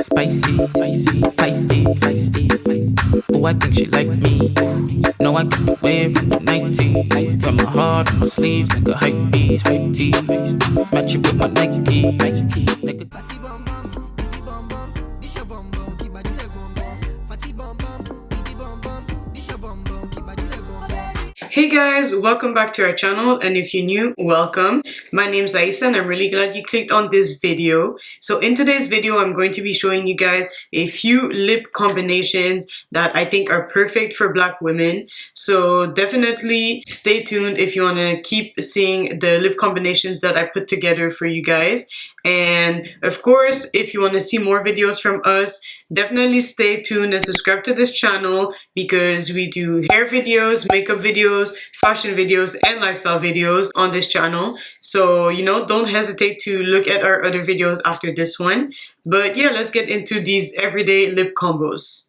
Spicy, spicy, feisty, feisty, feisty. Oh, I think she like me. No, I get away from the 90s. From my heart, from my sleeves, like a hype beast, hype tee. Match it with my Nike, Nike, nigga. Hey guys, welcome back to our channel, and if you're new, welcome. My name is Aisa and I'm really glad you clicked on this video. So in today's video, I'm going to be showing you guys a few lip combinations that I think are perfect for black women. So definitely stay tuned if you want to keep seeing the lip combinations that I put together for you guys. And of course, if you want to see more videos from us, definitely stay tuned and subscribe to this channel because we do hair videos, makeup videos, fashion videos, and lifestyle videos on this channel. So, you know, don't hesitate to look at our other videos after this one. But yeah, let's get into these everyday lip combos.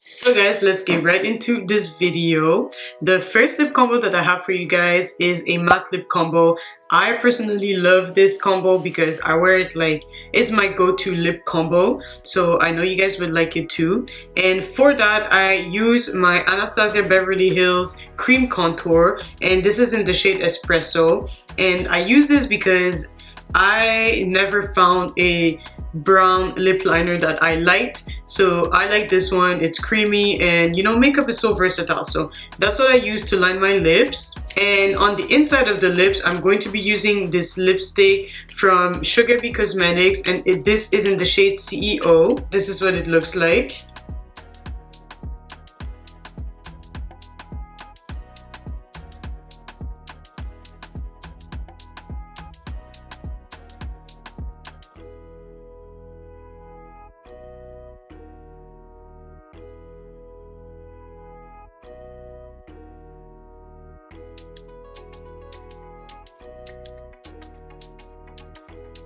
So guys, let's get right into this video. The first lip combo that I have for you guys is a matte lip combo. I personally love this combo because I wear it like it's my go-to lip combo, so I know you guys would like it too. And for that, I use my Anastasia Beverly Hills cream contour, and this is in the shade Espresso. And I use this because I never found a brown lip liner that I liked, so I like this one. It's creamy, and you know, makeup is so versatile, so that's what I use to line my lips. And on the inside of the lips, I'm going to be using this lipstick from SugaBee Cosmetics, and this is in the shade CEO. This is what it looks like.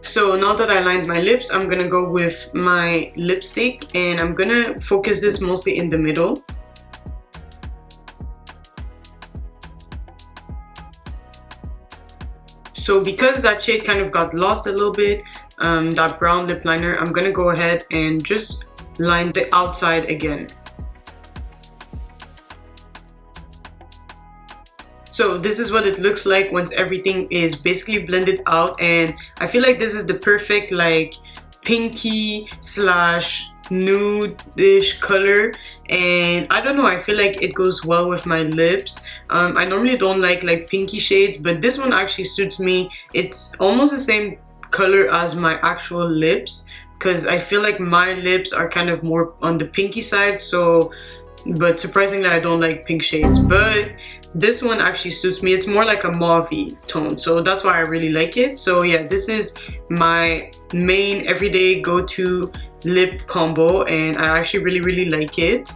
So now that I lined my lips, I'm gonna go with my lipstick and I'm gonna focus this mostly in the middle. So because that shade kind of got lost a little bit, that brown lip liner, I'm gonna go ahead and just line the outside again. So this is what it looks like once everything is basically blended out, and I feel like this is the perfect like pinky slash nude-ish color, and I don't know, I feel like it goes well with my lips. I normally don't like pinky shades, but this one actually suits me. It's almost the same color as my actual lips because I feel like my lips are kind of more on the pinky side, so but surprisingly I don't like pink shades, but this one actually suits me. It's more like a mauve-y tone, so that's why I really like it. So yeah, this is my main everyday go-to lip combo, and I actually really like it.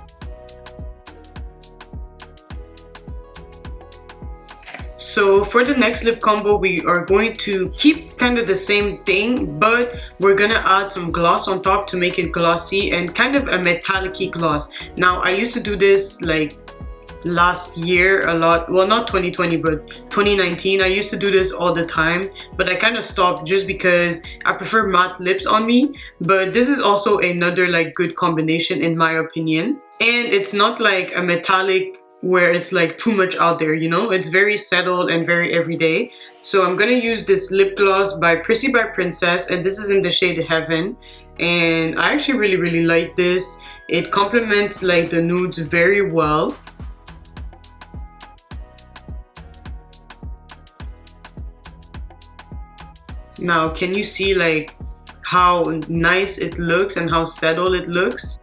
So for the next lip combo, we are going to keep kind of the same thing, but we're gonna add some gloss on top to make it glossy and kind of a metallic-y gloss. Now I used to do this like last year a lot, well not 2020 but 2019. I used to do this all the time, but I kind of stopped just because I prefer matte lips on me. But this is also another like good combination in my opinion, and it's not like a metallic where it's like too much out there, you know, it's very settled and very everyday. So I'm gonna use this lip gloss by Prissy by Princess, and this is in the shade Heaven, and I actually really like this. It complements like the nudes very well. Now can you see like how nice it looks and how settled it looks?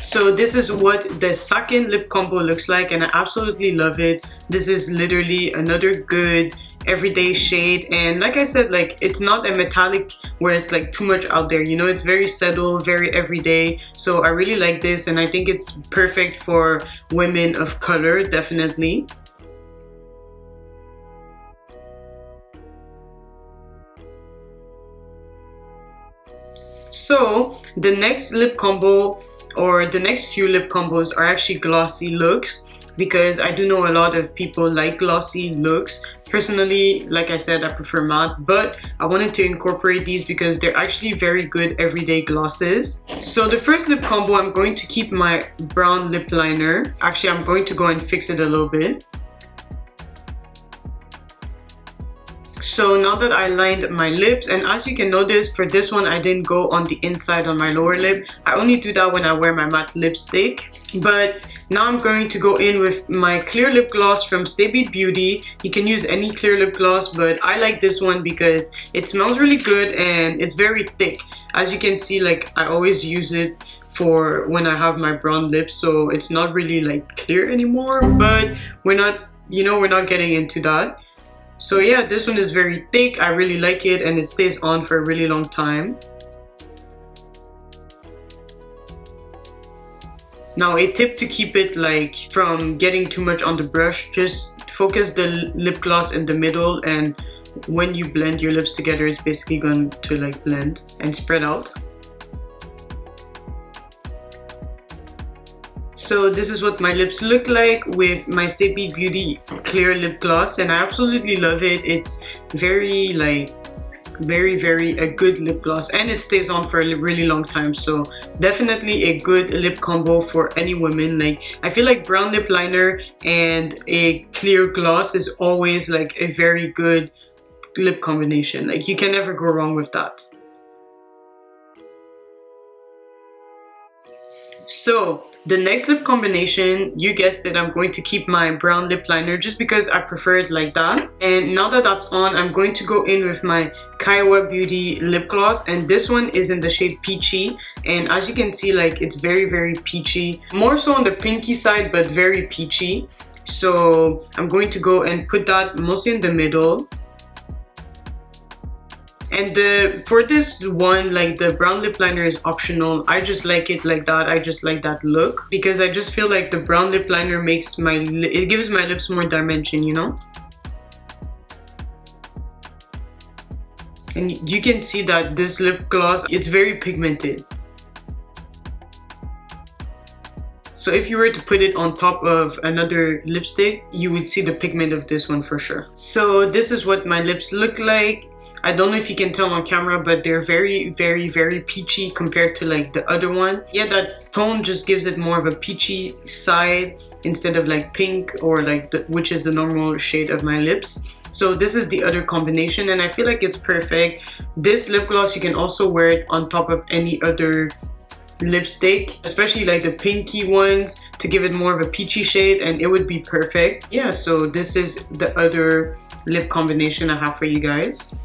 So this is what the second lip combo looks like, and I absolutely love it. This is literally another good everyday shade, and like I said, like it's not a metallic where it's like too much out there, you know, it's very settled, very everyday. So I really like this, and I think it's perfect for women of color, definitely. So the next lip combo, or the next few lip combos, are actually glossy looks, because I do know a lot of people like glossy looks, Personally, like I said, I prefer matte, but I wanted to incorporate these because they're actually very good everyday glosses. So the first lip combo, I'm going to keep my brown lip liner. Actually, I'm going to go and fix it a little bit. So now that I lined my lips, and as you can notice, for this one I didn't go on the inside on my lower lip. I only do that when I wear my matte lipstick. But now I'm going to go in with my clear lip gloss from Stay Beat Beauty. You can use any clear lip gloss, but I like this one because it smells really good and it's very thick. As you can see, like, I always use it for when I have my brown lips, so it's not really like clear anymore, but we're not, you know, we're not getting into that. So yeah, this one is very thick. I really like it and it stays on for a really long time. Now, a tip to keep it like from getting too much on the brush, just focus the lip gloss in the middle, and when you blend your lips together, it's basically going to like blend and spread out. So this is what my lips look like with my Stay Beat Beauty clear lip gloss, and I absolutely love it. It's very like very a good lip gloss, and it stays on for a really long time, so definitely a good lip combo for any women. Like, I feel like brown lip liner and a clear gloss is always like a very good lip combination. Like, you can never go wrong with that. So the next lip combination, you guessed it, I'm going to keep my brown lip liner just because I prefer it like that. And now that that's on, I'm going to go in with my Kayowa Beauty lip gloss, and this one is in the shade Peachy. And as you can see, like, it's very peachy, more so on the pinky side, but very peachy. So I'm going to go and put that mostly in the middle. And for this one, like, the brown lip liner is optional. I just like it like that. I just like that look because I just feel like the brown lip liner makes it gives my lips more dimension, you know? And you can see that this lip gloss, it's very pigmented. So if you were to put it on top of another lipstick, you would see the pigment of this one for sure. So this is what my lips look like. I don't know if you can tell on camera, but they're very peachy compared to like the other one. Yeah, that tone just gives it more of a peachy side instead of like pink or like which is the normal shade of my lips. So this is the other combination, and I feel like it's perfect. This lip gloss, you can also wear it on top of any other lipstick, especially like the pinky ones, to give it more of a peachy shade, and it would be perfect. Yeah, so this is the other lip combination I have for you guys.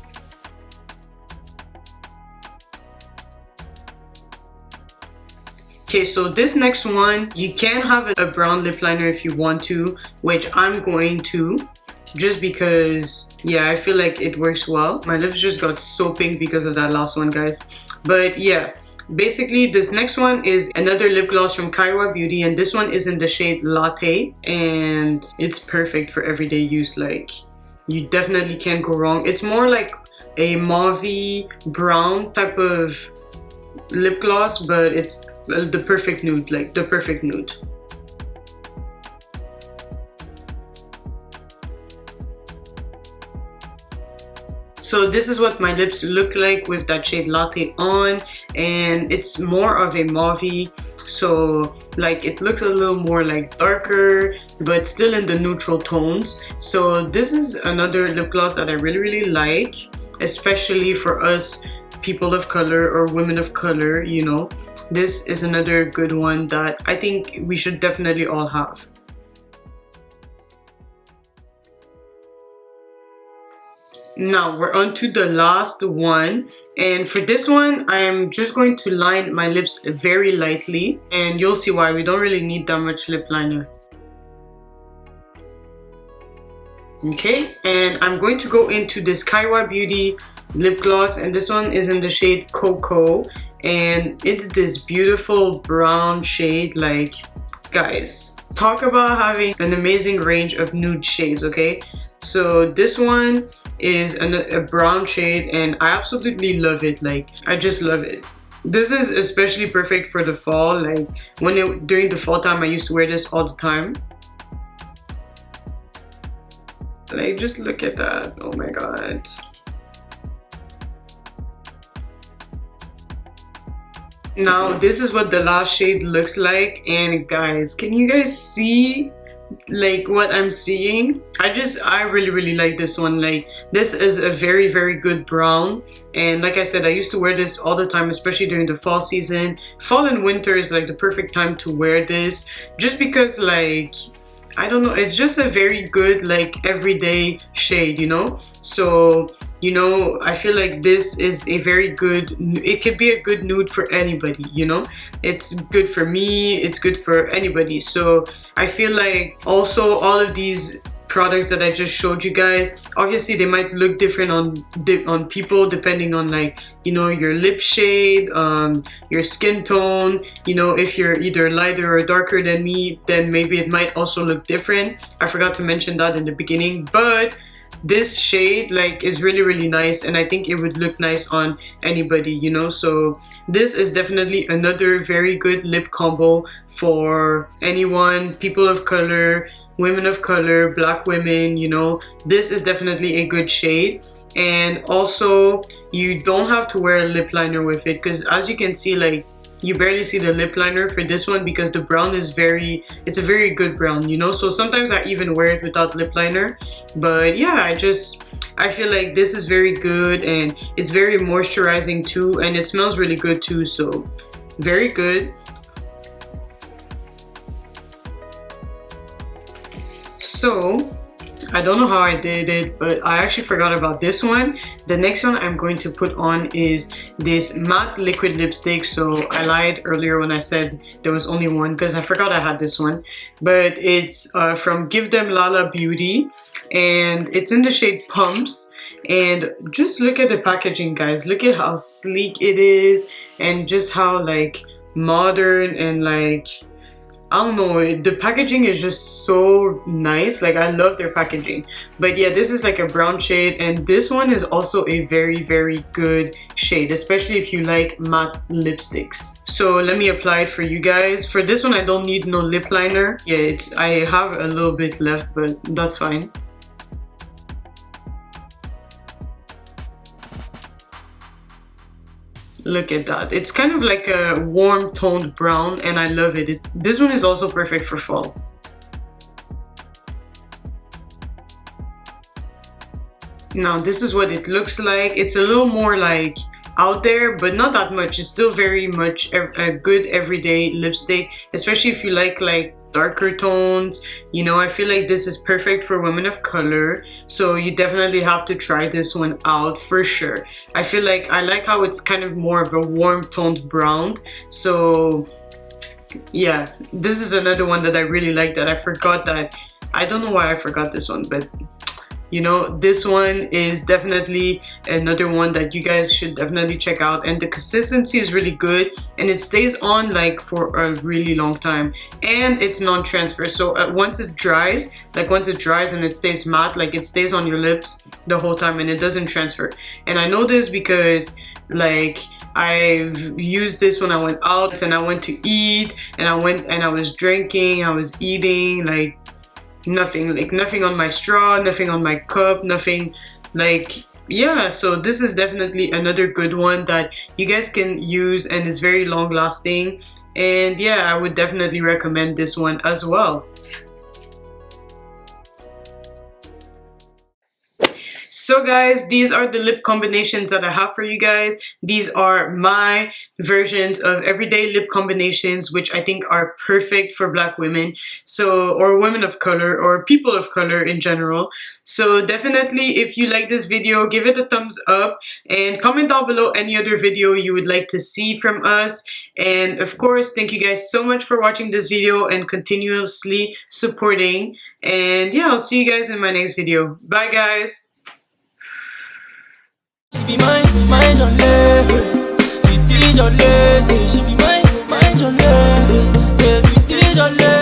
Okay, so this next one, you can have a brown lip liner if you want to, which I'm going to, just because, yeah, I feel like it works well. My lips just got so pink because of that last one, guys. But yeah, basically this next one is another lip gloss from Kayowa Beauty, and this one is in the shade Latte, and it's perfect for everyday use. Like, you definitely can't go wrong. It's more like a mauvey brown type of lip gloss, but it's the perfect nude, like the perfect nude. So this is what my lips look like with that shade Latte on, and it's more of a mauvey, so like it looks a little more like darker but still in the neutral tones. So this is another lip gloss that I really like, especially for us people of color or women of color, you know. This is another good one that I think we should definitely all have. Now we're on to the last one, and for this one I'm just going to line my lips very lightly, and you'll see why. We don't really need that much lip liner. Okay, and I'm going to go into this Kayowa Beauty lip gloss, and this one is in the shade Coco, and it's this beautiful brown shade. Like, guys, talk about having an amazing range of nude shades. Okay, so this one is a brown shade, and I absolutely love it. Like, I just love it. This is especially perfect for the fall. Like, during the fall time, I used to wear this all the time. Like, just look at that. Oh my god. Now this is what the last shade looks like, and guys, can you guys see like what I'm seeing? I really like this one. Like, this is a very good brown, and like I said, I used to wear this all the time, especially during the fall season. Fall and winter is like the perfect time to wear this, just because, like, I don't know, it's just a very good like everyday shade, you know. So, you know, I feel like this is a very good, it could be a good nude for anybody, you know. It's good for me, it's good for anybody. So I feel like also all of these products that I just showed you guys, obviously they might look different on people depending on, like, you know, your lip shade, your skin tone. You know, if you're either lighter or darker than me, then maybe it might also look different. I forgot to mention that in the beginning, but this shade like is really nice, and I think it would look nice on anybody, you know. So this is definitely another very good lip combo for anyone, people of color, women of color, black women, you know. This is definitely a good shade. And also, you don't have to wear a lip liner with it, because as you can see, like, you barely see the lip liner for this one, because the brown is it's a very good brown, you know. So sometimes I even wear it without lip liner. But yeah, I feel like this is very good, and it's very moisturizing too, and it smells really good too. So very good. So I don't know how I did it, but I actually forgot about this one. The next one I'm going to put on is this matte liquid lipstick. So I lied earlier when I said there was only one, because I forgot I had this one. But it's from Give Them Lala Beauty, and it's in the shade Pumps. And just look at the packaging, guys. Look at how sleek it is, and just how like modern, and like, I don't know, the packaging is just so nice. Like, I love their packaging. But yeah, this is like a brown shade, and this one is also a very good shade, especially if you like matte lipsticks. So let me apply it for you guys. For this one, I don't need no lip liner. Yeah, I have a little bit left, but that's fine. Look at that. It's kind of like a warm toned brown, and I love it. This one is also perfect for fall. Now this is what it looks like. It's a little more like out there, but not that much. It's still very much a good everyday lipstick, especially if you like darker tones. You know, I feel like this is perfect for women of color, so you definitely have to try this one out for sure. I feel like I like how it's kind of more of a warm toned brown. So yeah, this is another one that I really like, that I forgot that. I don't know why I forgot this one, but you know, this one is definitely another one that you guys should definitely check out. And the consistency is really good, and it stays on like for a really long time, and it's non-transfer. So once it dries and it stays matte, like it stays on your lips the whole time, and it doesn't transfer. And I know this because like I've used this when I went out, and I went to eat, and I was drinking, I was eating, like nothing on my straw, nothing on my cup, nothing, like, yeah. So this is definitely another good one that you guys can use, and it's very long lasting. And yeah, I would definitely recommend this one as well. So guys, these are the lip combinations that I have for you guys. These are my versions of everyday lip combinations, which I think are perfect for black women, so, or women of color, or people of color in general. So definitely, if you like this video, give it a thumbs up, and comment down below any other video you would like to see from us. And of course, thank you guys so much for watching this video and continuously supporting. And yeah, I'll see you guys in my next video. Bye guys. She be mine on level. She did on level. She be mine on level. Say she did on level.